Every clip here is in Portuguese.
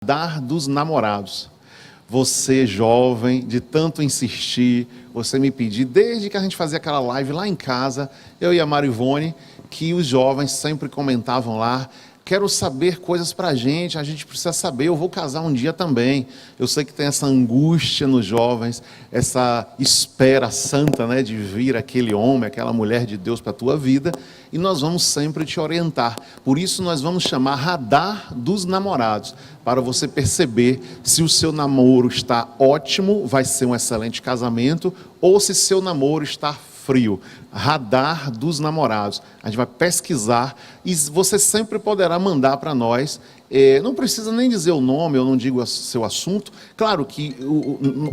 Dar dos namorados. Você, jovem, de tanto insistir, você me pedir, desde que a gente fazia aquela live lá em casa, eu e a Marivone, que os jovens sempre comentavam lá, quero saber coisas pra gente precisa saber, eu vou casar um dia também. Eu sei que tem essa angústia nos jovens, essa espera santa, né, de vir aquele homem, aquela mulher de Deus para a tua vida, e nós vamos sempre te orientar. Por isso nós vamos chamar Radar dos Namorados, para você perceber se o seu namoro está ótimo, vai ser um excelente casamento, ou se seu namoro está frio. Radar dos Namorados. A gente vai pesquisar e você sempre poderá mandar para nós. Não precisa nem dizer o nome, eu não digo o seu assunto. Claro que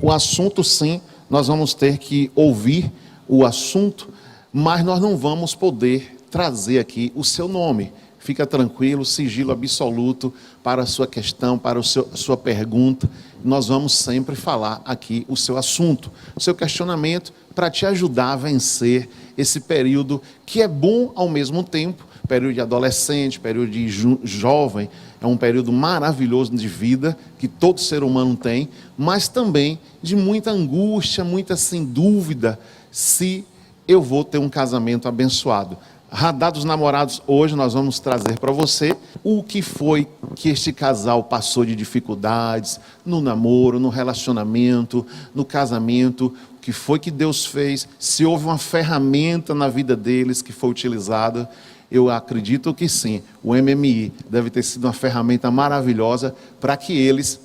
o assunto, sim, nós vamos ter que ouvir o assunto, mas nós não vamos poder trazer aqui o seu nome. Fica tranquilo, sigilo absoluto para a sua questão, para a sua pergunta. Nós vamos sempre falar aqui o seu assunto, o seu questionamento, para te ajudar a vencer esse período que é bom ao mesmo tempo, período de adolescente, período de jovem, é um período maravilhoso de vida, que todo ser humano tem, mas também de muita angústia, muita assim, dúvida, se eu vou ter um casamento abençoado. Radar dos Namorados, hoje nós vamos trazer para você o que foi que este casal passou de dificuldades no namoro, no relacionamento, no casamento, o que foi que Deus fez, se houve uma ferramenta na vida deles que foi utilizada. Eu acredito que sim, o MMI deve ter sido uma ferramenta maravilhosa para que eles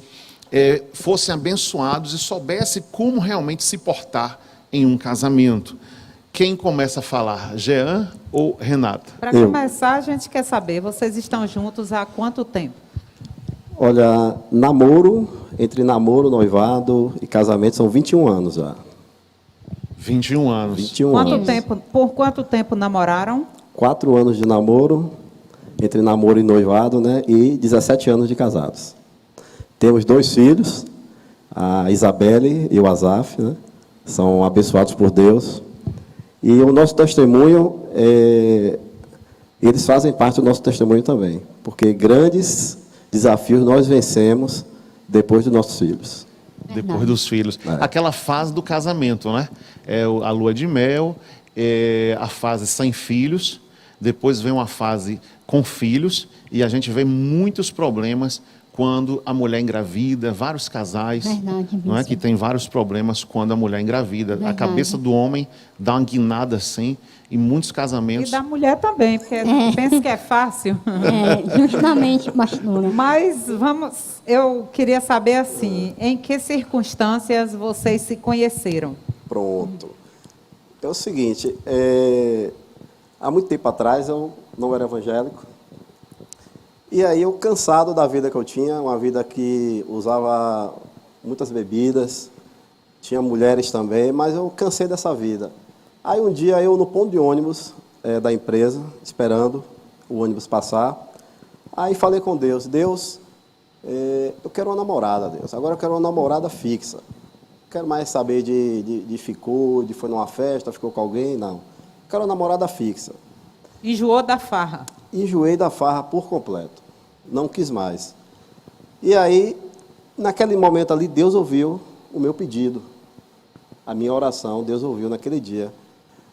fossem abençoados e soubessem como realmente se portar em um casamento. Quem começa a falar, Jean ou Renata? Para começar, a gente quer saber, vocês estão juntos há quanto tempo? Olha, entre namoro, noivado e casamento, são 21 anos já. 21 anos. 21 anos. Por quanto tempo namoraram? 4 anos de namoro, entre namoro e noivado, né? E 17 anos de casados. Temos 2 filhos, a Isabelle e o Azaf, né? São abençoados por Deus. E o nosso testemunho, eles fazem parte do nosso testemunho também, porque grandes desafios nós vencemos depois dos nossos filhos. Depois dos filhos. Aquela fase do casamento, né? A lua de mel, a fase sem filhos, depois vem uma fase com filhos, e a gente vê muitos problemas quando a mulher engravida, vários casais, não é, que tem vários problemas quando a mulher engravida. Verdade. A cabeça do homem dá uma guinada assim, em muitos casamentos. E da mulher também, porque pensa que é fácil. Justamente, pastora. Mas eu queria saber assim, em que circunstâncias vocês se conheceram? Pronto. É o seguinte, há muito tempo atrás eu não era evangélico. E aí eu, cansado da vida que eu tinha, uma vida que usava muitas bebidas, tinha mulheres também, mas eu cansei dessa vida. Aí um dia eu, no ponto de ônibus da empresa, esperando o ônibus passar, aí falei com Deus, eu quero uma namorada, Deus, agora eu quero uma namorada fixa. Não quero mais saber de foi numa festa, ficou com alguém, não. Quero uma namorada fixa. Enjoou da farra? Enjoei da farra por completo. Não quis mais. E aí, naquele momento ali, Deus ouviu o meu pedido. A minha oração, Deus ouviu naquele dia.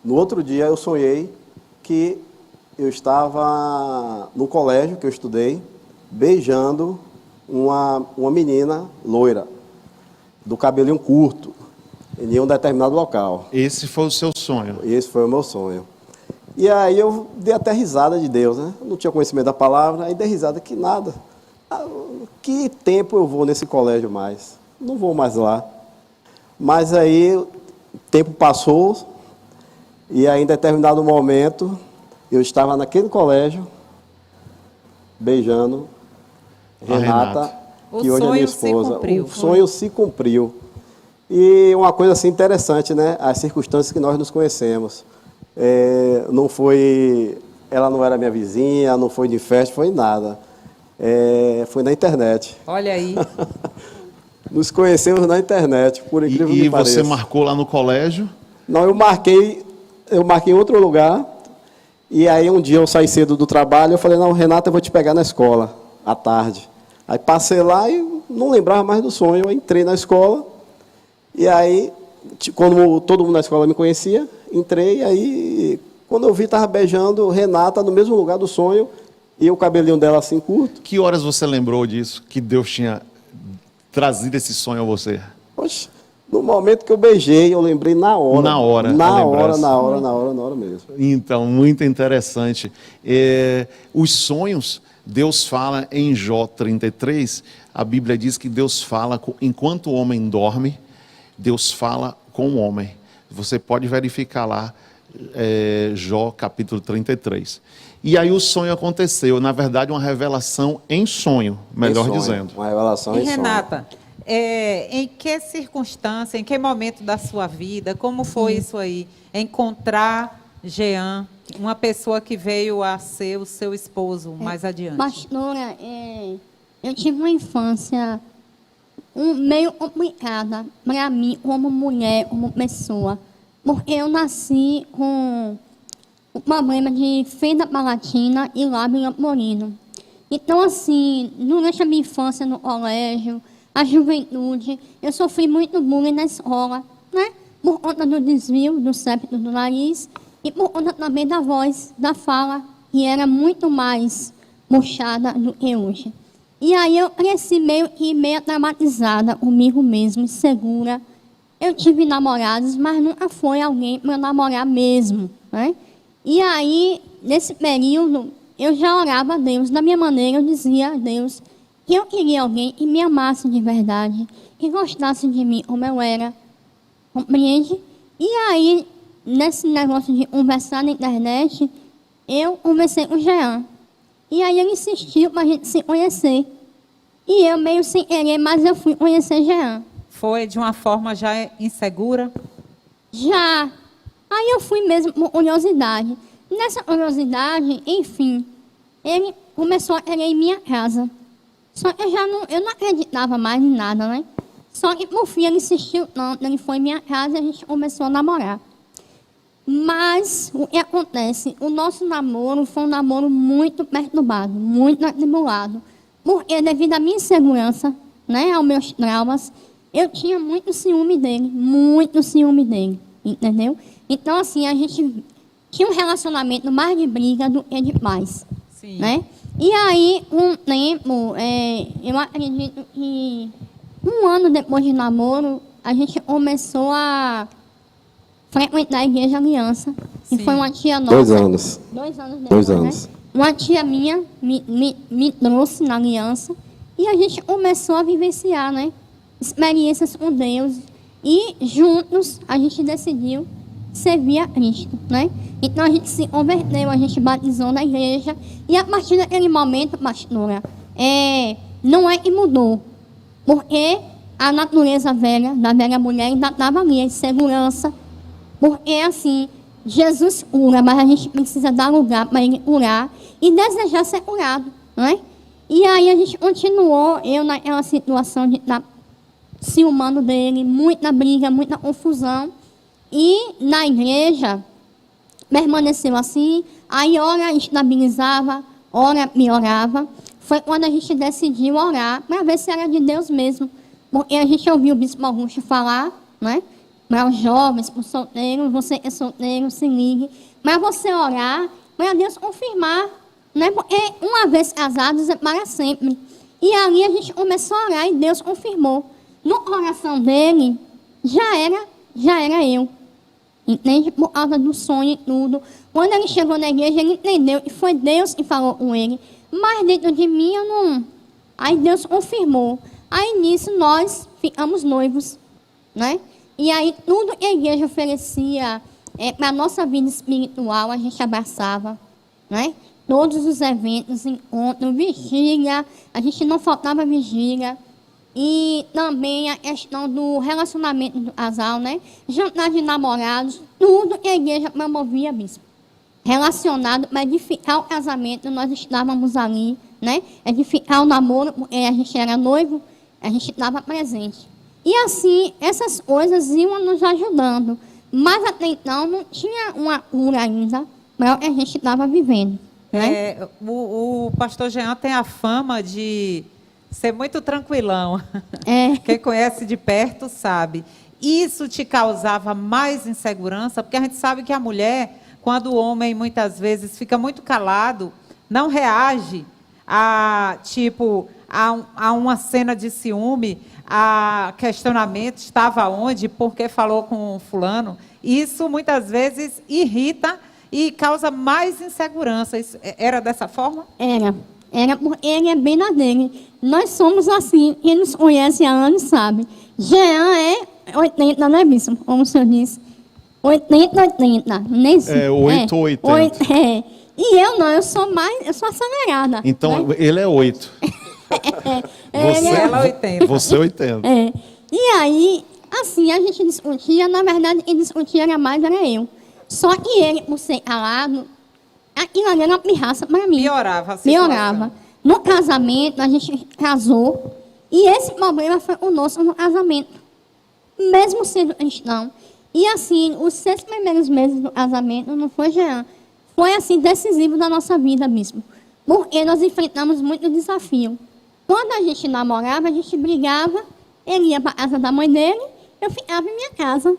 No outro dia, eu sonhei que eu estava no colégio que eu estudei, beijando uma menina loira, do cabelinho curto, em um determinado local. Esse foi o seu sonho? Esse foi o meu sonho. E aí eu dei até risada de Deus, né? Não tinha conhecimento da palavra, aí dei risada que nada. Que tempo eu vou nesse colégio mais? Não vou mais lá. Mas aí o tempo passou e aí em determinado momento eu estava naquele colégio beijando Renata, que hoje é minha esposa. O sonho se cumpriu. E uma coisa assim interessante, né? As circunstâncias que nós nos conhecemos. Não foi, ela não era minha vizinha, não foi de festa, foi nada. Foi na internet. Olha aí. Nos conhecemos na internet, por incrível que pareça. E você marcou lá no colégio? Não, eu marquei em outro lugar. E aí um dia eu saí cedo do trabalho, eu falei, não, Renata, eu vou te pegar na escola, à tarde. Aí passei lá e não lembrava mais do sonho. Eu entrei na escola e aí, quando todo mundo na escola me conhecia, entrei e aí, quando eu vi, estava beijando Renata no mesmo lugar do sonho e o cabelinho dela assim curto. Que horas você lembrou disso, que Deus tinha trazido esse sonho a você? Poxa, no momento que eu beijei, eu lembrei na hora. Na hora, a Na lembrança. hora mesmo. Então, muito interessante. Os sonhos, Deus fala em Jó 33, a Bíblia diz que Deus fala, enquanto o homem dorme, Deus fala com o homem. Você pode verificar lá, Jó capítulo 33. E aí o sonho aconteceu, na verdade uma revelação em sonho, melhor Em sonho, dizendo. uma revelação E em sonho. Renata, em que circunstância, em que momento da sua vida, como foi isso aí? Encontrar Jean, uma pessoa que veio a ser o seu esposo mais adiante. Pastora, eu tive uma infância meio complicada para mim, como mulher, como pessoa. Porque eu nasci com o problema de fenda palatina e lábio leporino. Então, assim, durante a minha infância no colégio, a juventude, eu sofri muito bullying na escola, né? Por conta do desvio do septo do nariz e por conta também da voz, da fala, que era muito mais murchada do que hoje. E aí eu cresci meio traumatizada comigo mesma, insegura. Eu tive namorados, mas nunca foi alguém para namorar mesmo, né? E aí, nesse período, eu já orava a Deus. Da minha maneira, eu dizia a Deus que eu queria alguém que me amasse de verdade, que gostasse de mim como eu era. Compreende? E aí, nesse negócio de conversar na internet, eu conversei com o Jean. E aí ele insistiu para a gente se conhecer. E eu meio sem querer, mas eu fui conhecer Jean. Foi de uma forma já insegura? Já. Aí eu fui mesmo por curiosidade. Nessa curiosidade, enfim, ele começou a querer ir em minha casa. Só que eu não acreditava mais em nada, né? Só que, por fim, ele insistiu tanto, ele foi em minha casa e a gente começou a namorar. Mas, o que acontece? O nosso namoro foi um namoro muito perturbado, muito atribulado. Porque, devido à minha insegurança, né, aos meus traumas, eu tinha muito ciúme dele, entendeu? Então, assim, a gente tinha um relacionamento mais de briga do que de paz, Sim. né? E aí, um tempo, eu acredito que 1 ano depois de namoro, a gente começou a frequentar a Igreja Aliança, que Sim. foi uma tia nossa. 2 anos. 2 anos depois, 2 anos. né? Uma tia minha me trouxe na aliança e a gente começou a vivenciar, né? Experiências com Deus. E juntos a gente decidiu servir a Cristo, né? Então a gente se converteu, a gente batizou na igreja. E a partir daquele momento, pastora, não é que mudou. Porque a natureza velha, da velha mulher, ainda estava ali, a insegurança. Porque assim, Jesus cura, mas a gente precisa dar lugar para ele curar e desejar ser curado, né? E aí a gente continuou, eu naquela situação de estar ciúmando dele, muita briga, muita confusão. E na igreja, permaneceu assim, aí ora estabilizava, ora piorava. Foi quando a gente decidiu orar, para ver se era de Deus mesmo. Porque a gente ouviu o bispo Augusto falar, né? Para os jovens, para os solteiros, você que é solteiro, se ligue. Mas você orar, para Deus confirmar, né? Porque uma vez casados é para sempre. E ali a gente começou a orar e Deus confirmou. No coração dele, já era eu. Entende? Por causa do sonho e tudo. Quando ele chegou na igreja, ele entendeu que foi Deus que falou com ele. Mas dentro de mim, eu não... Aí Deus confirmou. Aí nisso, nós ficamos noivos, né? E aí, tudo que a igreja oferecia para a nossa vida espiritual, a gente abraçava, né? Todos os eventos, encontros, vigília, a gente não faltava vigília. E também a questão do relacionamento do casal, né? Jantar de namorados, tudo que a igreja promovia, bispo. Relacionado para edificar o casamento, nós estávamos ali, né? Edificar o namoro, porque a gente era noivo, a gente estava presente. E assim, essas coisas iam nos ajudando. Mas até então não tinha uma cura ainda para o que a gente estava vivendo, né? O pastor Jean tem a fama de Ser muito tranquilão. É. Quem conhece de perto sabe. Isso te causava mais insegurança? Porque a gente sabe que a mulher, quando o homem muitas vezes fica muito calado, não reage a uma cena de ciúme, a questionamento, estava onde, por que falou com fulano. Isso muitas vezes irrita e causa mais insegurança. Era dessa forma? Era porque ele é bem na dele. Nós somos assim, quem nos conhece há anos sabe. Jean é 80, né, Bispo? Como o senhor disse. 80, 80. Nem sei. 8 ou 80. E eu não, eu sou acelerada. Então, né? ele é 8. Ela 80. Você é 80. E aí, assim, a gente discutia, na verdade, quem discutia era eu. Só que ele, por ser calado, aquilo ali era uma pirraça para mim. Piorava a situação. Piorava. No casamento, a gente casou, e esse problema foi o nosso no casamento. Mesmo sendo cristão. E assim, os 6 primeiros meses do casamento não foi Jean. Foi assim, decisivo da nossa vida mesmo. Porque nós enfrentamos muito desafio. Quando a gente namorava, a gente brigava, ele ia para a casa da mãe dele, eu ficava em minha casa.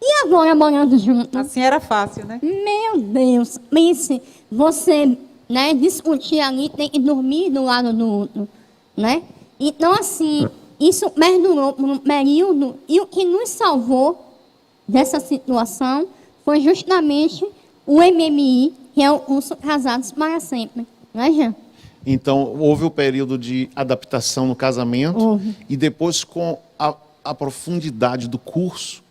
E agora, morando juntos? Assim era fácil, né? Meu Deus, pense, você, né, discutir ali, tem que dormir do lado do outro, né? Então, assim, isso perdurou por um período, e o que nos salvou dessa situação foi justamente o MMI, que é o curso Casados para Sempre, não é, Jean? Então, houve o período de adaptação no casamento. Houve. E depois, com a profundidade do curso,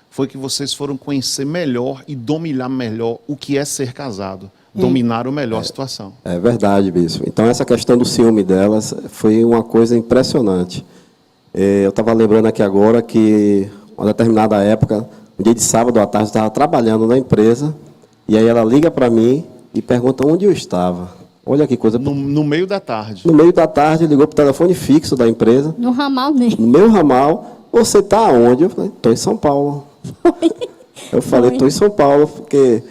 foi que vocês foram conhecer melhor e dominar melhor o que é ser casado. Dominaram melhor a situação. É verdade, Bispo. Então, essa questão do ciúme delas foi uma coisa impressionante. Eu estava lembrando aqui agora que, uma determinada época, um dia de sábado à tarde, eu estava trabalhando na empresa, e aí ela liga para mim e pergunta onde eu estava. Olha que coisa. No meio da tarde. No meio da tarde, ligou para o telefone fixo da empresa. No ramal dele. No meu ramal, você está onde? Eu falei, estou em São Paulo. Eu falei, estou em São Paulo, porque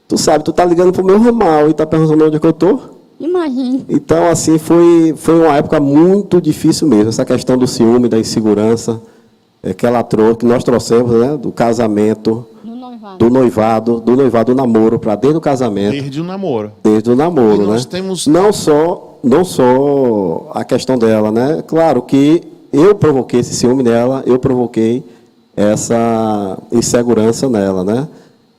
tu sabe, tu está ligando para o meu ramal e está perguntando onde é que eu estou? Imagina. Então, assim, foi uma época muito difícil mesmo. Essa questão do ciúme, da insegurança, que ela trouxe, que nós trouxemos, né, do casamento, do noivado, do namoro, para dentro do casamento. Desde o namoro. Desde o namoro, E nós né? temos- Não só a questão dela, né? Claro que eu provoquei esse ciúme nela, eu provoquei essa insegurança nela, né?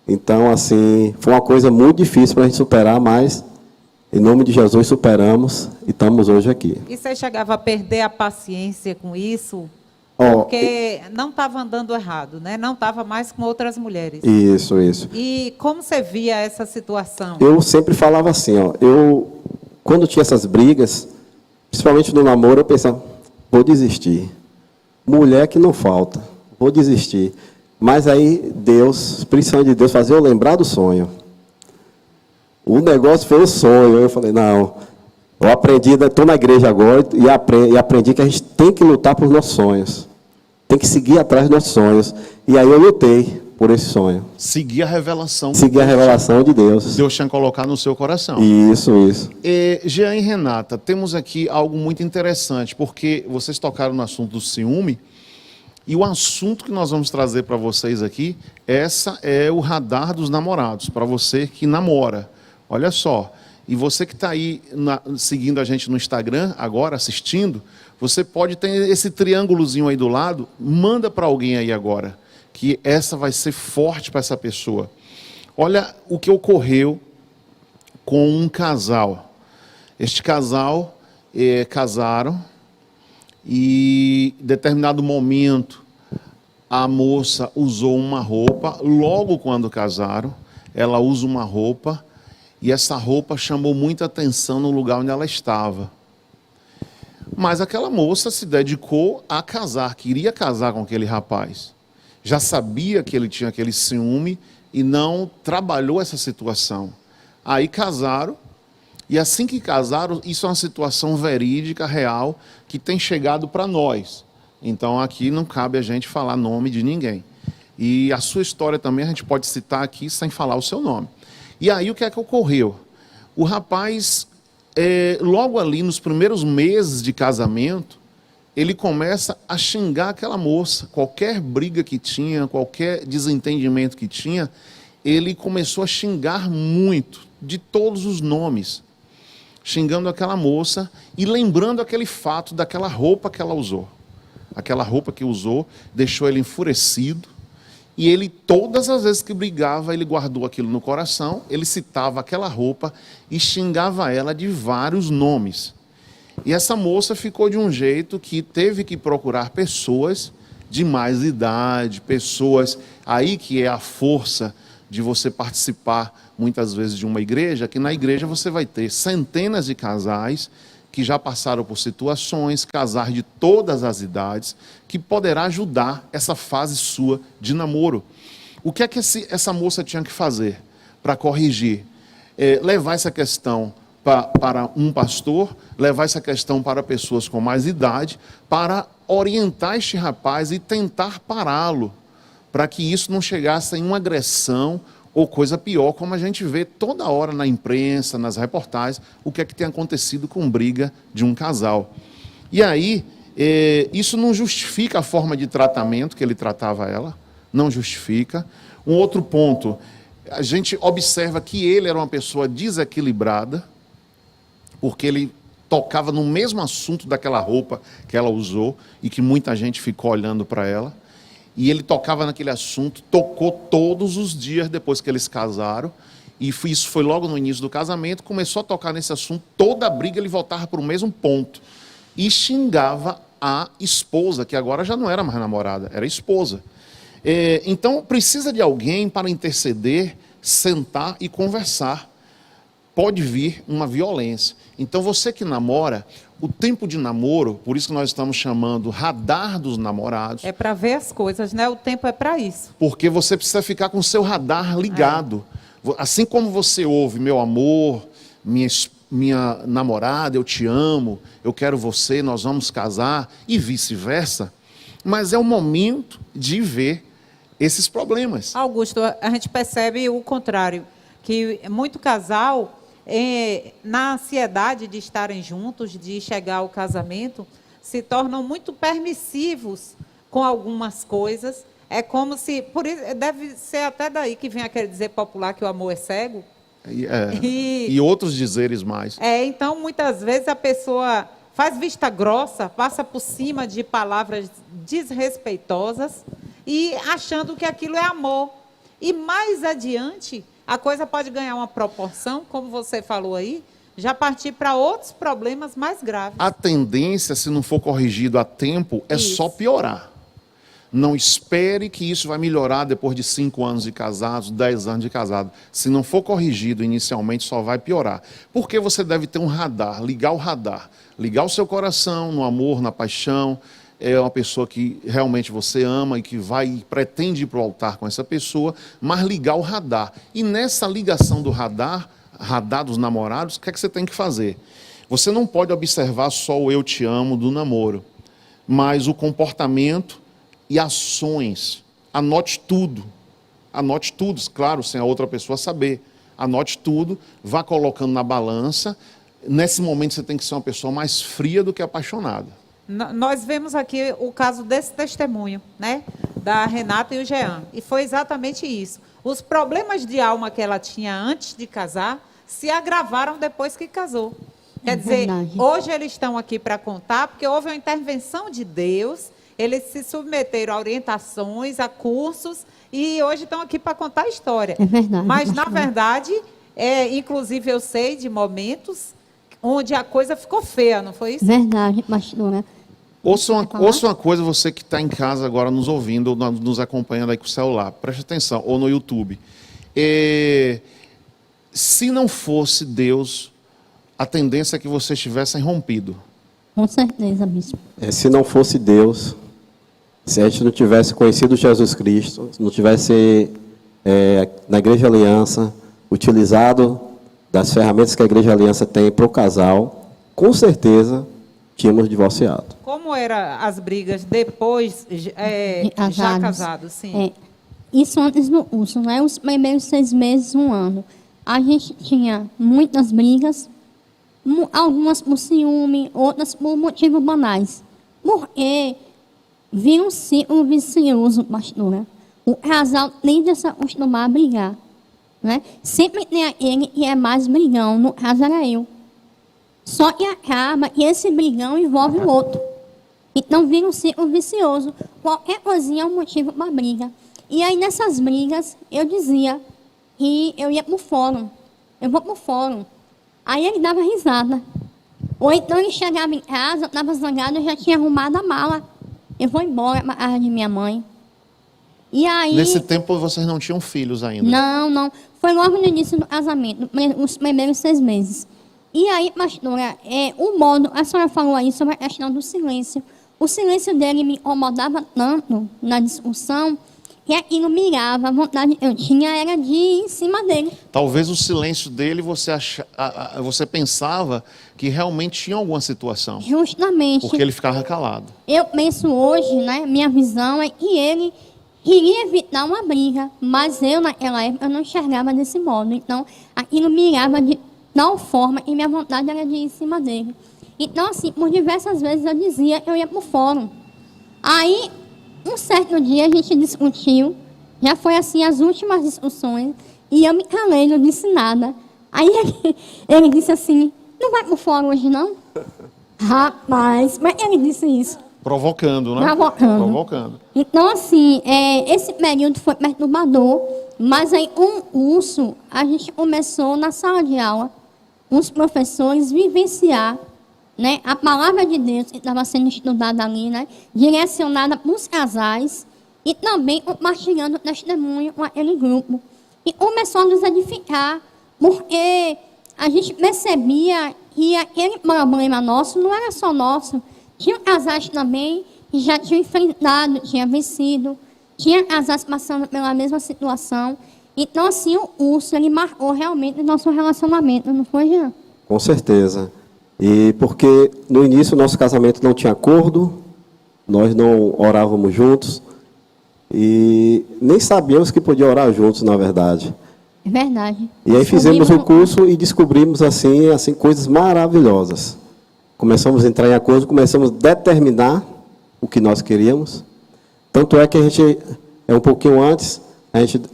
Então, assim, foi uma coisa muito difícil para a gente superar, mas, em nome de Jesus, superamos e estamos hoje aqui. E você chegava a perder a paciência com isso? Ó, Porque não estava andando errado, né? Não estava mais com outras mulheres. Isso. E como você via essa situação? Eu sempre falava assim, ó, quando tinha essas brigas, principalmente no namoro, eu pensava, vou desistir. Mulher que não falta, vou desistir. Mas aí Deus, principalmente Deus, fazia eu lembrar do sonho. O negócio foi o sonho. Eu falei, não, eu aprendi, estou na igreja agora e aprendi que a gente tem que lutar por nossos sonhos. Tem que seguir atrás dos nossos sonhos. E aí eu lutei por esse sonho. Seguir a revelação. Seguir a revelação de Deus. Deus tinha colocado no seu coração. Isso. Jean e Renata, temos aqui algo muito interessante, porque vocês tocaram no assunto do ciúme, e o assunto que nós vamos trazer para vocês aqui, essa é o radar dos namorados, para você que namora. Olha só, e você que está aí seguindo a gente no Instagram, agora assistindo, você pode ter esse triângulozinho aí do lado, manda para alguém aí agora, que essa vai ser forte para essa pessoa. Olha o que ocorreu com um casal. Este casal casaram e, em determinado momento, a moça usou uma roupa. Logo quando casaram, ela usa uma roupa e essa roupa chamou muita atenção no lugar onde ela estava. Mas aquela moça se dedicou a casar, queria casar com aquele rapaz. Já sabia que ele tinha aquele ciúme e não trabalhou essa situação. Aí casaram, e assim que casaram, isso é uma situação verídica, real, que tem chegado para nós. Então aqui não cabe a gente falar nome de ninguém. E a sua história também a gente pode citar aqui sem falar o seu nome. E aí o que é que ocorreu? O rapaz logo ali, nos primeiros meses de casamento, ele começa a xingar aquela moça. Qualquer briga que tinha, qualquer desentendimento que tinha, ele começou a xingar muito, de todos os nomes, xingando aquela moça e lembrando aquele fato daquela roupa que ela usou. Aquela roupa que usou deixou ele enfurecido, e ele, todas as vezes que brigava, ele guardou aquilo no coração, ele citava aquela roupa e xingava ela de vários nomes. E essa moça ficou de um jeito que teve que procurar pessoas de mais idade, pessoas, aí que é a força de você participar muitas vezes de uma igreja, que na igreja você vai ter centenas de casais que já passaram por situações, casais de todas as idades, que poderá ajudar essa fase sua de namoro. O que é que essa moça tinha que fazer para corrigir? Levar essa questão para um pastor, levar essa questão para pessoas com mais idade, para orientar este rapaz e tentar pará-lo, para que isso não chegasse em uma agressão ou coisa pior, como a gente vê toda hora na imprensa, nas reportagens, o que é que tem acontecido com briga de um casal. E aí, isso não justifica a forma de tratamento que ele tratava ela, não justifica. Um outro ponto, a gente observa que ele era uma pessoa desequilibrada, porque ele tocava no mesmo assunto daquela roupa que ela usou e que muita gente ficou olhando para ela. E ele tocava naquele assunto, tocou todos os dias depois que eles casaram. E isso foi logo no início do casamento, começou a tocar nesse assunto, toda a briga ele voltava para o mesmo ponto. E xingava a esposa, que agora já não era mais namorada, era esposa. Então precisa de alguém para interceder, sentar e conversar. Pode vir uma violência. Então você que namora, o tempo de namoro, por isso que nós estamos chamando radar dos namorados. É para ver as coisas, né? O tempo é para isso. Porque você precisa ficar com o seu radar ligado. Assim como você ouve, meu amor, minha namorada, eu te amo, eu quero você, nós vamos casar, e vice-versa. Mas é o momento de ver esses problemas. Augusto, a gente percebe o contrário, que muito casal, na ansiedade de estarem juntos, de chegar ao casamento, se tornam muito permissivos com algumas coisas. É como se, por isso, deve ser até daí que vem aquele dizer popular que o amor é cego. E outros dizeres mais. Então, muitas vezes a pessoa faz vista grossa, passa por cima de palavras desrespeitosas e achando que aquilo é amor. E mais adiante, a coisa pode ganhar uma proporção, como você falou aí, já partir para outros problemas mais graves. A tendência, se não for corrigido a tempo, é só piorar. Não espere que isso vai melhorar depois de 5 anos de casados, 10 anos de casado. Se não for corrigido inicialmente, só vai piorar. Porque você deve ter um radar, ligar o radar. Ligar o seu coração no amor, na paixão. É uma pessoa que realmente você ama e que pretende ir para o altar com essa pessoa, mas ligar o radar. E nessa ligação do radar dos namorados, o que é que você tem que fazer? Você não pode observar só o eu te amo do namoro, mas o comportamento e ações. Anote tudo, claro, sem a outra pessoa saber. Anote tudo, vá colocando na balança. Nesse momento você tem que ser uma pessoa mais fria do que apaixonada. Nós vemos aqui o caso desse testemunho, né, da Renata e o Jean, e foi exatamente isso. Os problemas de alma que ela tinha antes de casar se agravaram depois que casou. Quer dizer, hoje eles estão aqui para contar, porque houve uma intervenção de Deus, eles se submeteram a orientações, a cursos, e hoje estão aqui para contar a história. É verdade. Mas, na verdade, inclusive eu sei de momentos onde a coisa ficou feia, não foi isso? Verdade, pastora. Ouça uma coisa, você que está em casa agora nos ouvindo, ou nos acompanhando aí com o celular, preste atenção, ou no YouTube. Se não fosse Deus, a tendência é que vocês tivessem rompido. Com certeza, bispo. Se não fosse Deus, se a gente não tivesse conhecido Jesus Cristo, não tivesse na Igreja Aliança utilizado das ferramentas que a Igreja Aliança tem para o casal, com certeza tínhamos divorciado. Como eram as brigas depois, já casados? Sim. Isso antes do curso, né? Os primeiros 6 meses, 1 ano. A gente tinha muitas brigas, Algumas por ciúme, outras por motivos banais. Porque vira um ciclo vicioso, pastora. O casal tende a se acostumar a brigar. Né? Sempre tem aquele que é mais brigão, no caso era eu. Só que acaba que esse brigão envolve o outro. Então vira um ciclo vicioso. Qualquer coisinha é um motivo para briga. E aí nessas brigas eu dizia que eu ia para o fórum. Eu vou para o fórum. Aí ele dava risada. Ou então ele chegava em casa, eu estava zangada, eu já tinha arrumado a mala. Eu vou embora para a casa de minha mãe. E aí, Nesse tempo vocês não tinham filhos ainda? Não. Foi logo no início do casamento, os primeiros 6 meses. E aí, pastora, o modo, a senhora falou aí sobre a questão do silêncio. O silêncio dele me incomodava tanto na discussão, que aquilo mirava, a vontade que eu tinha era de ir em cima dele. Talvez o silêncio dele você pensava que realmente tinha alguma situação. Justamente. Porque ele ficava calado. Eu penso hoje, né, minha visão é que ele queria evitar uma briga, mas eu naquela época eu não enxergava desse modo. Então, aquilo mirava de tal forma e minha vontade era de ir em cima dele. Então, assim, por diversas vezes eu dizia que eu ia para o fórum. Aí, um certo dia a gente discutiu, já foi assim as últimas discussões, e eu me calei, não disse nada. Aí ele disse assim, não vai para o fórum hoje não? Rapaz, mas ele disse isso. Provocando, né? Provocando. Então, assim, esse período foi perturbador, mas aí um curso, a gente começou na sala de aula, os professores vivenciar, né, a palavra de Deus que estava sendo estudada ali, né, direcionada para os casais e também compartilhando o testemunho com aquele grupo. E começou a nos edificar, porque a gente percebia que aquele problema nosso não era só nosso. Tinha casais também que já tinham enfrentado, tinham vencido, tinha casais passando pela mesma situação. Então, assim, o curso, ele marcou realmente o nosso relacionamento, não foi, Jean? Com certeza. E porque no início o nosso casamento não tinha acordo, nós não orávamos juntos e nem sabíamos que podia orar juntos, na verdade. É verdade. E aí fizemos o curso e descobrimos assim coisas maravilhosas. Começamos a entrar em acordo, começamos a determinar o que nós queríamos. Tanto é que a gente, um pouquinho antes,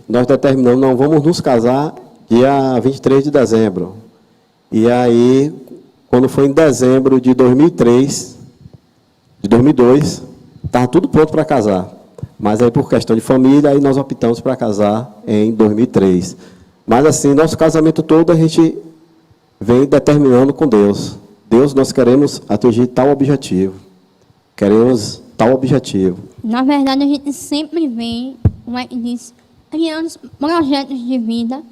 nós determinamos, não, vamos nos casar dia 23 de dezembro. E aí, quando foi em dezembro de 2002, estava tudo pronto para casar. Mas aí, por questão de família, aí nós optamos para casar em 2003. Mas assim, nosso casamento todo a gente vem determinando com Deus. Deus, nós queremos atingir tal objetivo. Queremos tal objetivo. Na verdade, a gente sempre vem, como é que diz, criando projetos de vida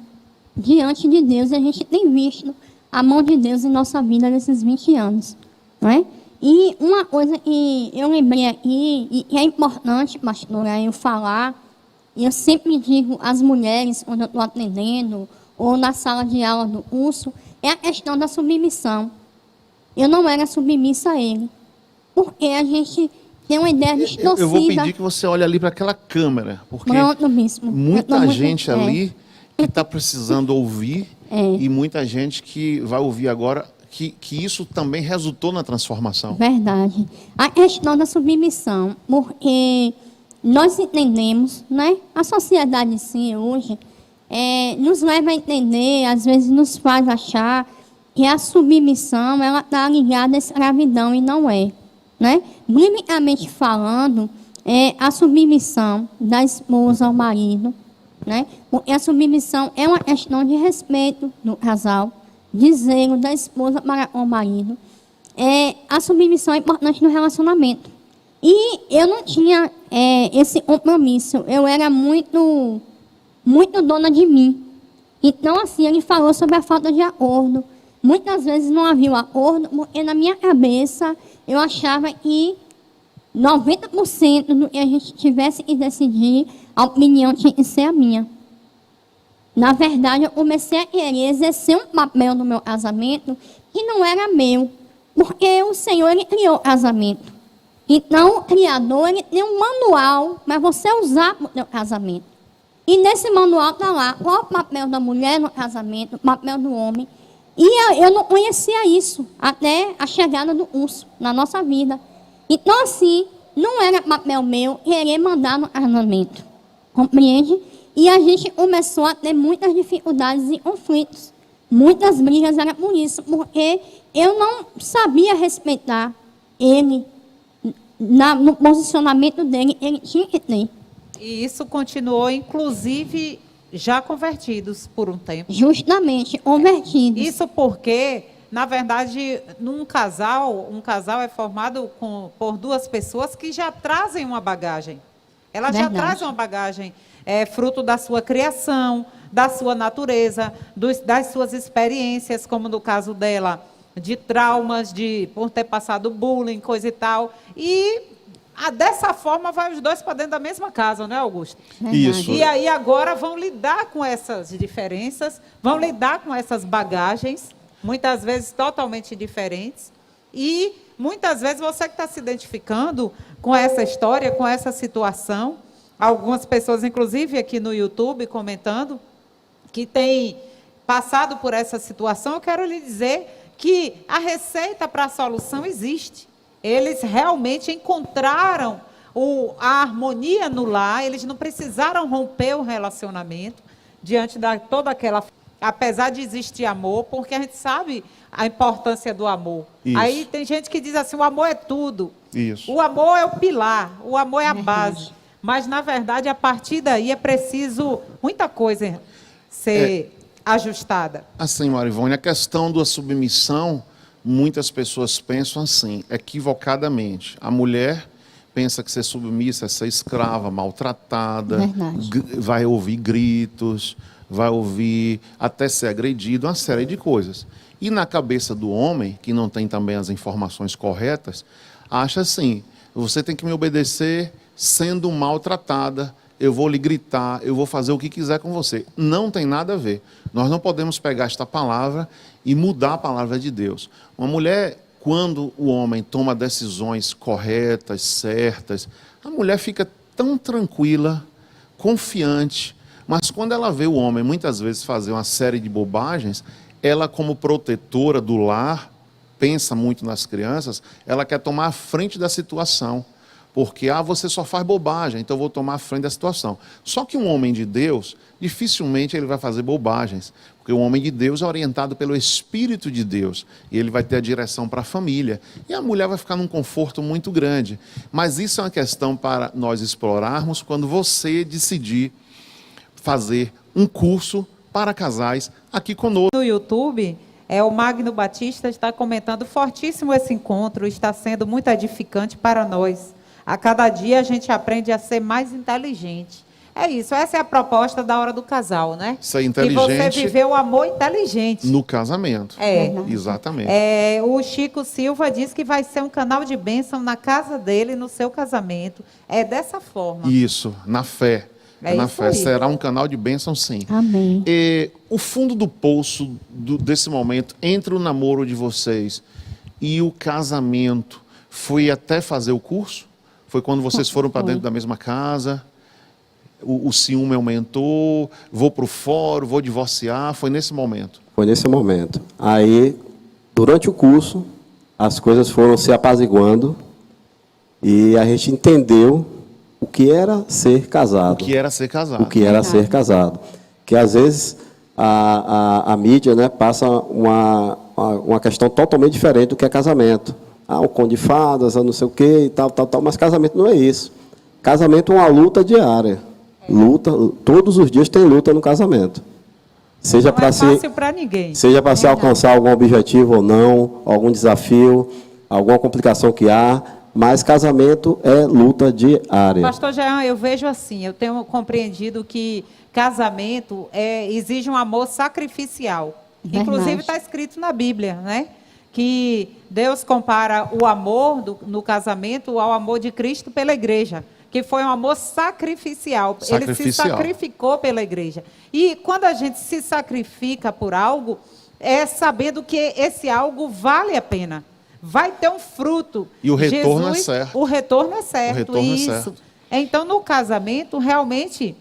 diante de Deus. E a gente tem visto a mão de Deus em nossa vida nesses 20 anos. Não é? E uma coisa que eu lembrei aqui, e que é importante, pastora, eu falar, e eu sempre digo às mulheres, quando eu estou atendendo, ou na sala de aula do curso, é a questão da submissão. Eu não era submissa a ele. Porque a gente tem uma ideia distorcida. Eu vou pedir que você olhe ali para aquela câmera. Porque Pronto, bispo. muita gente ali que está precisando ouvir e muita gente que vai ouvir agora que isso também resultou na transformação. Verdade. A questão da submissão, porque nós entendemos, né? A sociedade em si hoje nos leva a entender, às vezes nos faz achar que a submissão ela está ligada à escravidão e não é. Né? Biblicamente falando, a submissão da esposa ao marido, né? Porque a submissão é uma questão de respeito do casal, de zelo da esposa para o marido. A submissão é importante no relacionamento. E eu não tinha esse compromisso, eu era muito dona de mim. Então, assim, ele falou sobre a falta de acordo. Muitas vezes não havia um acordo, porque na minha cabeça eu achava que 90% do que a gente tivesse que decidir, a opinião tinha que ser a minha. Na verdade, eu comecei a querer exercer um papel no meu casamento que não era meu, porque o Senhor ele criou o casamento. Então, o Criador ele tem um manual para você usar para o seu casamento. E nesse manual está lá qual o papel da mulher no casamento, o papel do homem. E eu não conhecia isso até a chegada do urso na nossa vida. Então, assim, não era papel meu querer mandar no casamento, compreende? E a gente começou a ter muitas dificuldades e conflitos. Muitas brigas era por isso, porque eu não sabia respeitar ele no posicionamento dele, ele tinha que ter. E isso continuou, inclusive, já convertidos por um tempo. Justamente, convertidos. Isso porque, na verdade, um casal é formado por duas pessoas que já trazem uma bagagem. Elas já Verdade. trazem uma bagagem, fruto da sua criação, da sua natureza, das suas experiências, como no caso dela, de traumas, por ter passado bullying, coisa e tal. E dessa forma vai os dois para dentro da mesma casa, não é, Augusto? Verdade. Isso. E aí agora vão lidar com essas diferenças, vão lidar com essas bagagens, muitas vezes totalmente diferentes. E muitas vezes você que está se identificando com essa história, com essa situação, algumas pessoas, inclusive aqui no YouTube, comentando, que tem passado por essa situação, eu quero lhe dizer que a receita para a solução existe. Eles realmente encontraram a harmonia no lar, eles não precisaram romper o relacionamento diante de toda aquela... Apesar de existir amor, porque a gente sabe a importância do amor. Isso. Aí tem gente que diz assim, o amor é tudo. Isso. O amor é o pilar, o amor é a Verdade. base. Mas, na verdade, a partir daí é preciso muita coisa ser ajustada. Assim, Marivone, a questão da submissão, muitas pessoas pensam assim, equivocadamente. A mulher pensa que ser submissa é ser escrava, maltratada, Verdade. vai ouvir gritos, vai ouvir até ser agredido, uma série de coisas. E na cabeça do homem, que não tem também as informações corretas, acha assim, você tem que me obedecer sendo maltratada, eu vou lhe gritar, eu vou fazer o que quiser com você. Não tem nada a ver. Nós não podemos pegar esta palavra e mudar a palavra de Deus. Uma mulher, quando o homem toma decisões corretas, certas, a mulher fica tão tranquila, confiante, mas quando ela vê o homem muitas vezes fazer uma série de bobagens, ela, como protetora do lar, pensa muito nas crianças, ela quer tomar a frente da situação. Porque, você só faz bobagem, então eu vou tomar a frente da situação. Só que um homem de Deus, dificilmente ele vai fazer bobagens. Porque o homem de Deus é orientado pelo Espírito de Deus. E ele vai ter a direção para a família. E a mulher vai ficar num conforto muito grande. Mas isso é uma questão para nós explorarmos quando você decidir fazer um curso para casais aqui conosco. No YouTube, o Magno Batista está comentando fortíssimo esse encontro, está sendo muito edificante para nós. A cada dia a gente aprende a ser mais inteligente. É isso, essa é a proposta da hora do casal, né? Ser Que inteligente você viver o amor inteligente. no casamento. Verdade. Exatamente. O Chico Silva diz que vai ser um canal de bênção na casa dele, no seu casamento. É dessa forma. Isso, na fé. É Na isso fé. aí. Será um canal de bênção, sim. Amém. O fundo do poço desse momento, entre o namoro de vocês e o casamento, foi até fazer o curso? Foi quando vocês foram para dentro da mesma casa? O ciúme aumentou? Vou para o fórum, vou divorciar? Foi nesse momento? Foi nesse momento. Aí, durante o curso, as coisas foram se apaziguando e a gente entendeu o que era ser casado. O que era ser casado? O que era ser casado. Que às vezes a mídia, né, passa uma questão totalmente diferente do que é casamento. O conto de fadas, não sei o quê, e tal, mas casamento não é isso. Casamento é uma luta diária. Luta, todos os dias tem luta no casamento. Seja Não para é fácil para ninguém. seja para se alcançar algum objetivo ou não, algum desafio, alguma complicação que há, mas casamento é luta diária. Pastor Jean, eu vejo assim, eu tenho compreendido que casamento exige um amor sacrificial. Verdade. Inclusive está escrito na Bíblia, né? Que Deus compara o amor no casamento ao amor de Cristo pela igreja, que foi um amor sacrificial. Ele se sacrificou pela igreja. E quando a gente se sacrifica por algo, é sabendo que esse algo vale a pena. Vai ter um fruto. E o retorno é certo. O retorno é certo, O retorno é isso. certo. Então, no casamento, realmente,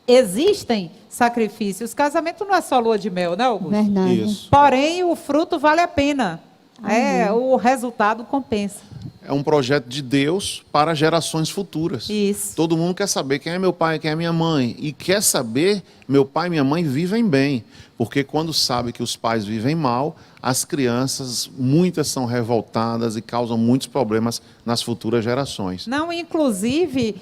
existem sacrifícios. Casamento não é só lua de mel, né, Augusto? Verdade. Isso. Porém, o fruto vale a pena. Amém. O resultado compensa. É um projeto de Deus para gerações futuras. Isso. Todo mundo quer saber quem é meu pai, quem é minha mãe. E quer saber, meu pai e minha mãe vivem bem. Porque quando sabe que os pais vivem mal, as crianças, muitas são revoltadas e causam muitos problemas nas futuras gerações. Não, inclusive,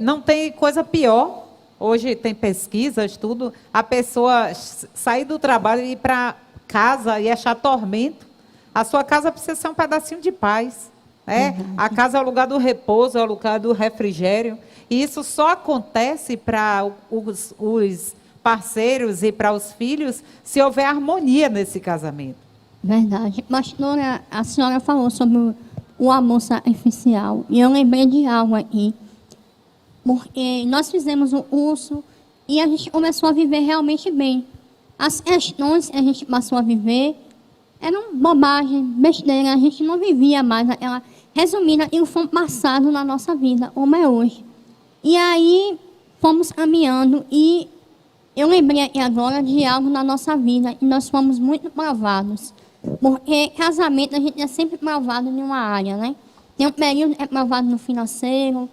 não tem coisa pior. Hoje tem pesquisas, tudo. A pessoa sair do trabalho e ir para casa e achar tormento. A sua casa precisa ser um pedacinho de paz. A casa é o lugar do repouso, é o lugar do refrigério. E isso só acontece para os parceiros e para os filhos se houver harmonia nesse casamento. Verdade. Pastora, a senhora falou sobre o amor sacrificial. E eu lembrei de algo aqui. Porque nós fizemos o curso e a gente começou a viver realmente bem. As questões que a gente passou a viver eram bobagem, besteira. A gente não vivia mais aquela resumida e foi passado na nossa vida, como é hoje. E aí fomos caminhando e eu lembrei aqui agora de algo na nossa vida e nós fomos muito provados. Porque casamento a gente é sempre provado em uma área, né? Tem um período que é provado no financeiro,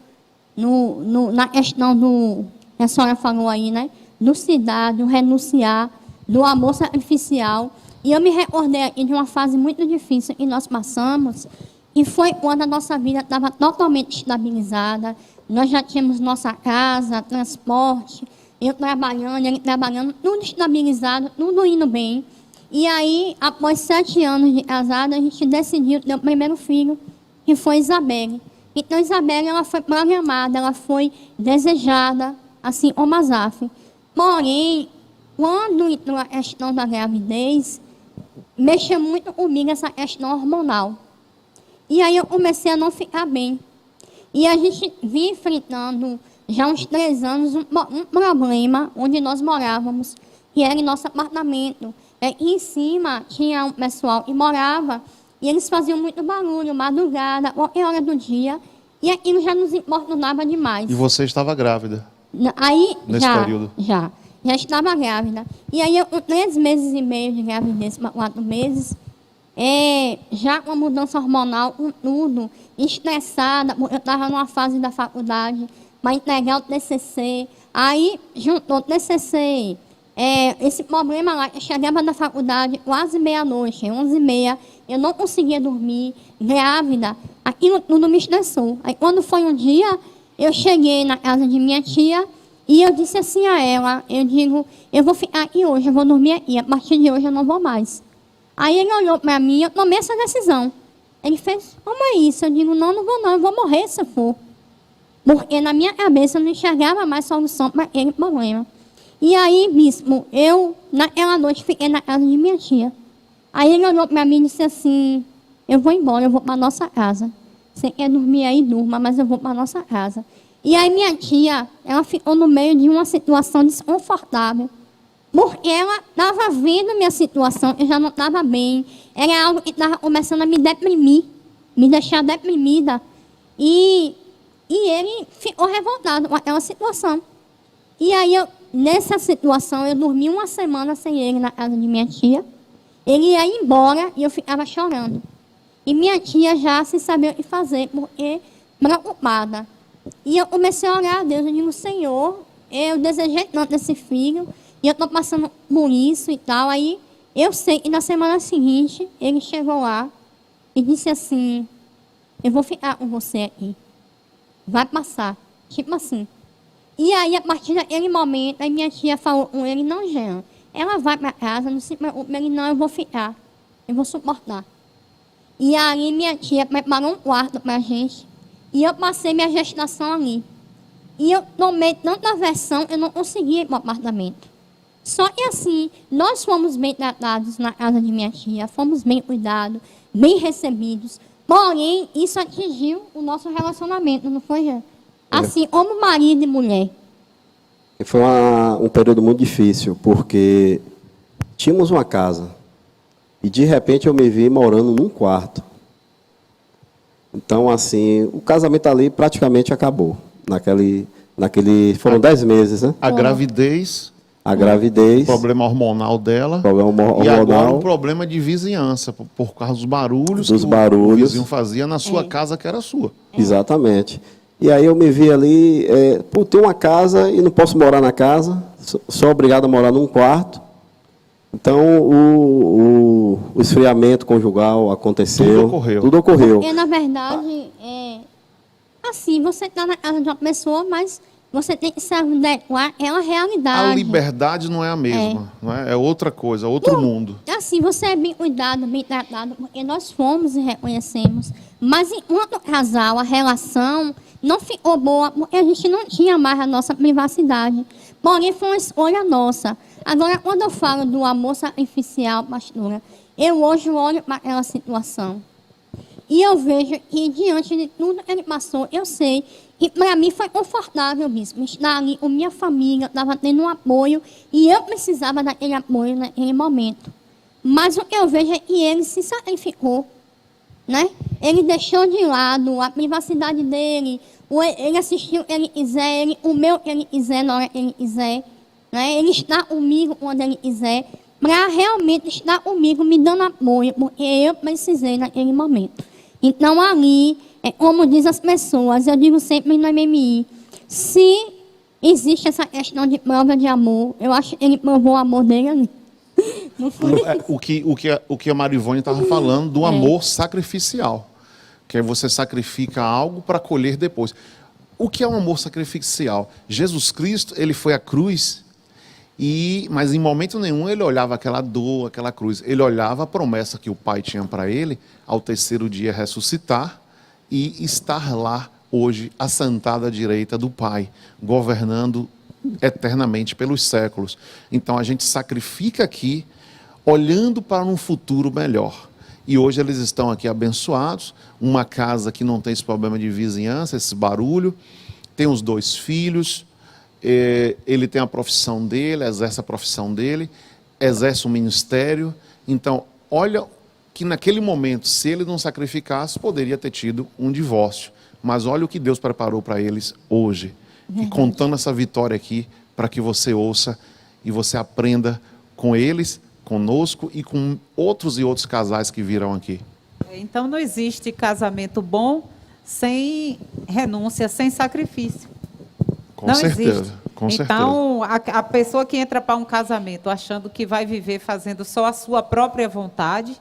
na questão do, que a senhora falou aí, né? Do se dar, do renunciar, do amor sacrificial. E eu me recordei aqui de uma fase muito difícil que nós passamos, e foi quando a nossa vida estava totalmente estabilizada. Nós já tínhamos nossa casa, transporte, eu trabalhando, ele trabalhando, tudo estabilizado, tudo indo bem. E aí, após 7 anos de casada, a gente decidiu ter o primeiro filho, que foi Isabelle. Então, Isabelle, ela foi programada, ela foi desejada, assim como Asaf. Porém, quando entrou a questão da gravidez, mexeu muito comigo essa questão hormonal. E aí eu comecei a não ficar bem. E a gente vinha enfrentando, já há uns 3 anos, um problema onde nós morávamos, que era em nosso apartamento. E em cima tinha um pessoal que morava, e eles faziam muito barulho, madrugada, qualquer hora do dia, e aquilo já nos importunava demais. E você estava grávida Aí, nesse período? Já estava grávida. E aí, eu, 3 meses e meio de gravidez, 4 meses, já com a mudança hormonal, com tudo, estressada, porque eu estava numa fase da faculdade, para entregar o TCC. Aí, juntou o TCC, esse problema lá, eu chegava da faculdade quase meia-noite, 11h30, eu não conseguia dormir, grávida, aquilo tudo me estressou. Aí, quando foi um dia, eu cheguei na casa de minha tia, e eu disse assim a ela, eu digo, eu vou ficar aqui hoje, eu vou dormir aqui, a partir de hoje eu não vou mais. Aí ele olhou para mim, eu tomei essa decisão. Ele fez, como é isso? Eu digo, não vou não, eu vou morrer se eu for. Porque na minha cabeça eu não enxergava mais solução para aquele problema. E aí, bispo, eu, naquela noite, fiquei na casa de minha tia. Aí ele olhou para mim e disse assim, eu vou embora, eu vou para a nossa casa. Você quer dormir aí, durma, mas eu vou para a nossa casa. E aí minha tia, ela ficou no meio de uma situação desconfortável. Porque ela estava vendo minha situação, eu já não estava bem. Era algo que estava começando a me deprimir, me deixar deprimida. E ele ficou revoltado com aquela situação. E aí, nessa situação, eu dormi 1 semana sem ele na casa de minha tia. Ele ia embora e eu ficava chorando. E minha tia já sem saber o que fazer, porque preocupada. E eu comecei a orar a Deus, eu digo, Senhor, eu desejei tanto esse filho, e eu estou passando por isso e tal. Aí, eu sei que na semana seguinte, ele chegou lá e disse assim, eu vou ficar com você aqui. Vai passar. Tipo assim. E aí, a partir daquele momento, a minha tia falou com ele, não, Jean, ela vai para casa, não se preocupe, ele, não, eu vou ficar. Eu vou suportar. E aí, minha tia preparou um quarto para a gente. E eu passei minha gestação ali. E eu tomei tanta aversão, eu não conseguia ir para o apartamento. Só que assim, nós fomos bem tratados na casa de minha tia, fomos bem cuidados, bem recebidos. Porém, isso atingiu o nosso relacionamento, não foi, Jean? Assim, como marido e mulher. E foi um período muito difícil, porque tínhamos uma casa e, de repente, eu me vi morando num quarto. Então, assim, o casamento ali praticamente acabou, Foram 10 meses, né? A gravidez, A gravidez, problema hormonal dela. problema E agora um hormonal, problema de vizinhança, por causa dos barulhos Dos que o barulhos. vizinho fazia na sua casa, que era sua. exatamente. E aí eu me vi ali, por ter uma casa e não posso morar na casa, sou obrigado a morar num quarto. Então, o esfriamento conjugal aconteceu. Tudo ocorreu. Porque, na verdade, assim, você está na casa de uma pessoa, mas você tem que se adequar, é uma realidade. A liberdade não é a mesma, não é? É outra coisa, outro mundo. Assim, você é bem cuidado, bem tratado, porque nós fomos e reconhecemos. Mas, enquanto casal, a relação não ficou boa, porque a gente não tinha mais a nossa privacidade. Porém, foi uma escolha nossa. Agora, quando eu falo do amor sacrificial, pastora, eu hoje olho para aquela situação. E eu vejo que, diante de tudo que ele passou, eu sei que para mim foi confortável, bispo, estar ali com minha família, estava tendo um apoio, e eu precisava daquele apoio naquele momento. Mas o que eu vejo é que ele se sacrificou, né? Ele deixou de lado a privacidade dele, ele assistiu o que ele quiser, ele comeu o que ele quiser na hora que ele quiser, né? Ele está comigo quando ele quiser, para realmente estar comigo, me dando apoio, porque eu precisei naquele momento. Então, ali, como diz as pessoas, eu digo sempre no MMI, se existe essa questão de prova de amor, eu acho que ele provou o amor dele ali. Não foi? O que a Marivone estava falando do amor sacrificial. Que é você sacrifica algo para colher depois. O que é um amor sacrificial? Jesus Cristo, ele foi à cruz, mas em momento nenhum ele olhava aquela dor, aquela cruz. Ele olhava a promessa que o Pai tinha para ele, ao terceiro dia ressuscitar e estar lá hoje, assentado à direita do Pai, governando eternamente pelos séculos. Então a gente sacrifica aqui, olhando para um futuro melhor. E hoje eles estão aqui abençoados, uma casa que não tem esse problema de vizinhança, esse barulho, tem os 2 filhos, ele tem a profissão dele, exerce a profissão dele, exerce um ministério. Então, olha que naquele momento, se ele não sacrificasse, poderia ter tido um divórcio. Mas olha o que Deus preparou para eles hoje. E contando essa vitória aqui, para que você ouça e você aprenda com eles, conosco e com outros e outros casais que virão aqui. Então, não existe casamento bom sem renúncia, sem sacrifício. Com certeza. Então, a pessoa que entra para um casamento achando que vai viver fazendo só a sua própria vontade,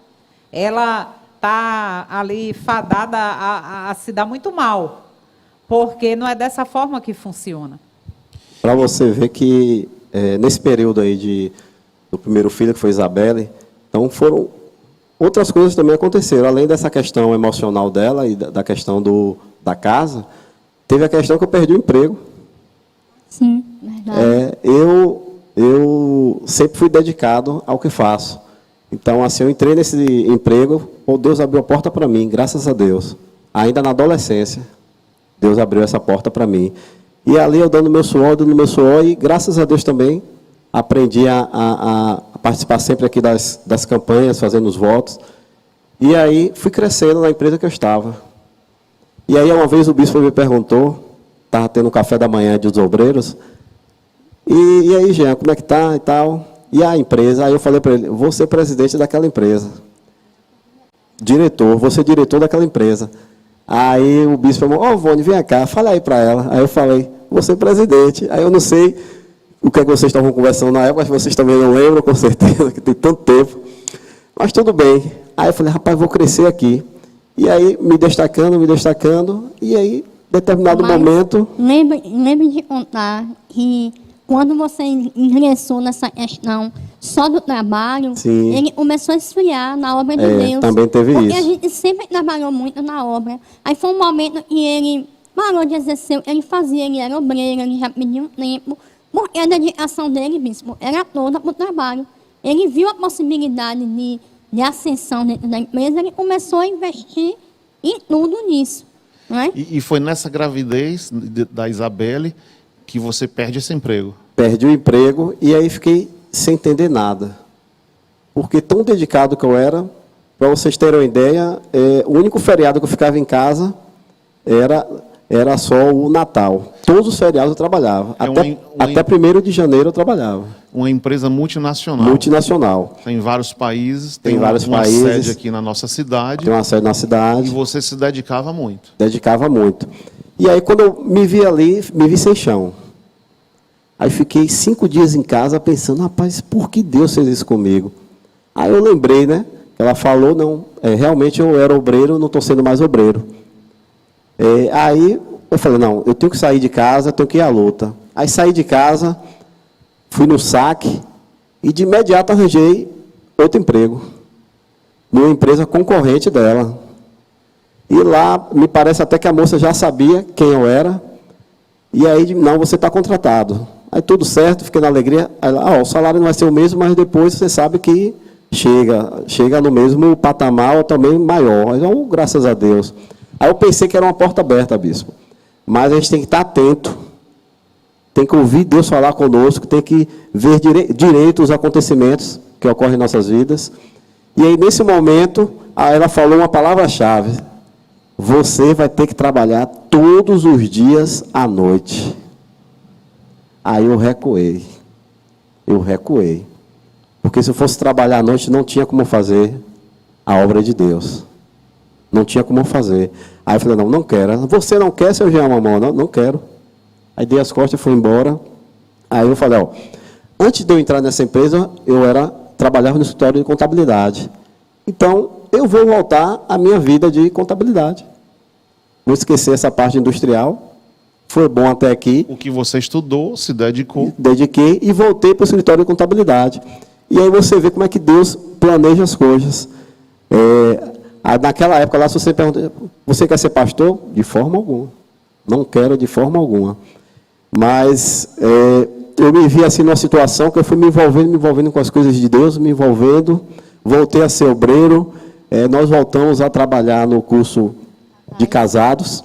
ela está ali fadada a se dar muito mal, porque não é dessa forma que funciona. para você ver que nesse período aí do primeiro filho, que foi Isabelle, então foram outras coisas também aconteceram, além dessa questão emocional dela e da questão da casa, teve a questão que eu perdi o emprego. Sim, verdade. Eu sempre fui dedicado ao que faço. Então, assim, eu entrei nesse emprego, Deus abriu a porta para mim, graças a Deus. Ainda na adolescência, Deus abriu essa porta para mim. E ali eu dando meu suor, e graças a Deus também aprendi a participar sempre aqui das campanhas, fazendo os votos. E aí fui crescendo na empresa que eu estava. E aí uma vez o bispo me perguntou, estava tendo um café da manhã dos obreiros, e aí, Jean, como é que tá e tal? E a empresa, aí eu falei para ele, vou ser presidente daquela empresa. Vou ser diretor daquela empresa. Aí o bispo falou, Vone, vem cá, fala aí para ela. Aí eu falei, vou ser presidente. Aí eu não sei o que é que vocês estavam conversando na época, vocês também não lembram, com certeza, que tem tanto tempo. Mas tudo bem. Aí eu falei, rapaz, vou crescer aqui. E aí, me destacando, e aí, determinado momento... Lembre de contar que quando você ingressou nessa questão só do trabalho, Sim. ele começou a esfriar na obra de Deus. Também teve porque isso. A gente sempre trabalhou muito na obra. Aí foi um momento que ele parou de exercer o que ele fazia, ele era obreiro, ele já pediu um tempo, porque a dedicação dele, bispo, era toda para o trabalho. Ele viu a possibilidade de ascensão dentro da empresa, ele começou a investir em tudo nisso. Não é? E foi nessa gravidez da Isabelle que você perde esse emprego. Perdi o emprego e aí fiquei sem entender nada. Porque tão dedicado que eu era, para vocês terem uma ideia, o único feriado que eu ficava em casa era era só o Natal. Todos os feriados eu trabalhava. Até 1º de janeiro eu trabalhava. Uma empresa multinacional. Multinacional. Tem vários países. Tem vários uma países. sede aqui na nossa cidade. Tem uma sede na E cidade. você se dedicava muito. Dedicava muito. E aí, quando eu me vi ali, me vi sem chão. Aí fiquei 5 dias em casa pensando, rapaz, por que Deus fez isso comigo? Aí eu lembrei, né? Ela falou, não, realmente eu era obreiro, não estou sendo mais obreiro. Aí eu falei, não, eu tenho que sair de casa, tenho que ir à luta. Aí saí de casa, fui no saque e de imediato arranjei outro emprego. Numa empresa concorrente dela. E lá, me parece até que a moça já sabia quem eu era. E aí, não, você está contratado. Aí tudo certo, fiquei na alegria. Aí, o salário não vai ser o mesmo, mas depois você sabe que chega no mesmo patamar ou também maior. Então, graças a Deus. Aí eu pensei que era uma porta aberta, bispo. Mas a gente tem que estar atento. Tem que ouvir Deus falar conosco, tem que ver direito os acontecimentos que ocorrem em nossas vidas. E aí, nesse momento, ela falou uma palavra-chave. Você vai ter que trabalhar todos os dias à noite. Aí eu recuei. Porque se eu fosse trabalhar à noite, não tinha como fazer a obra de Deus. Não tinha como fazer. Aí eu falei, não quero. Você não quer, seu Jean Mamão? Não quero. Aí dei as costas e fui embora. Aí eu falei, antes de eu entrar nessa empresa, trabalhava no escritório de contabilidade. Então, eu vou voltar à minha vida de contabilidade. Vou esquecer essa parte industrial. Foi bom até aqui. O que você estudou, se dedicou. Dediquei e voltei para o escritório de contabilidade. E aí você vê como é que Deus planeja as coisas. Naquela época lá, se você pergunta, você quer ser pastor? De forma alguma. Não quero de forma alguma. Mas eu me vi assim numa situação que eu fui me envolvendo com as coisas de Deus, me envolvendo, voltei a ser obreiro. Nós voltamos a trabalhar no curso de casados,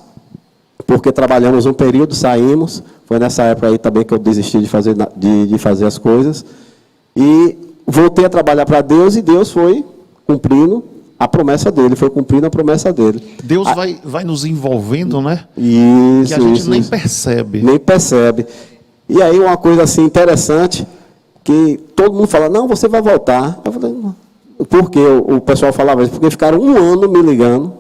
porque trabalhamos um período, saímos. Foi nessa época aí também que eu desisti de fazer as coisas. E voltei a trabalhar para Deus, e Deus foi cumprindo a promessa dele, foi cumprindo a promessa dele. Deus vai nos envolvendo, né? Isso, que a gente nem percebe. Nem percebe. E aí uma coisa assim interessante, que todo mundo fala, não, você vai voltar. Eu falei, não. Por que o pessoal falava isso? Porque ficaram um ano me ligando.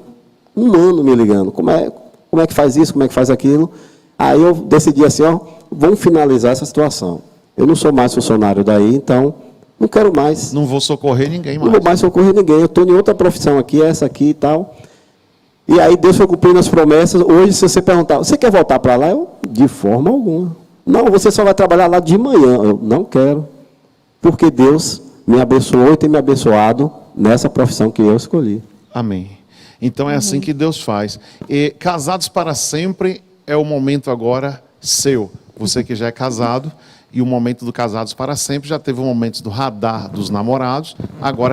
Como é que faz isso, como é que faz aquilo? Aí eu decidi assim, vamos finalizar essa situação. Eu não sou mais funcionário daí, então não quero mais. Não vou socorrer ninguém mais. Não vou mais socorrer ninguém. Eu estou em outra profissão aqui, essa aqui e tal. E aí Deus foi cumprindo as promessas. Hoje, se você perguntar, você quer voltar para lá? Eu, de forma alguma. Não, você só vai trabalhar lá de manhã. Eu não quero. Porque Deus me abençoou e tem me abençoado nessa profissão que eu escolhi. Amém. Então é assim que Deus faz. E casados para sempre é o momento agora seu. Você que já é casado, e o momento do casados para sempre já teve o momento do radar dos namorados, agora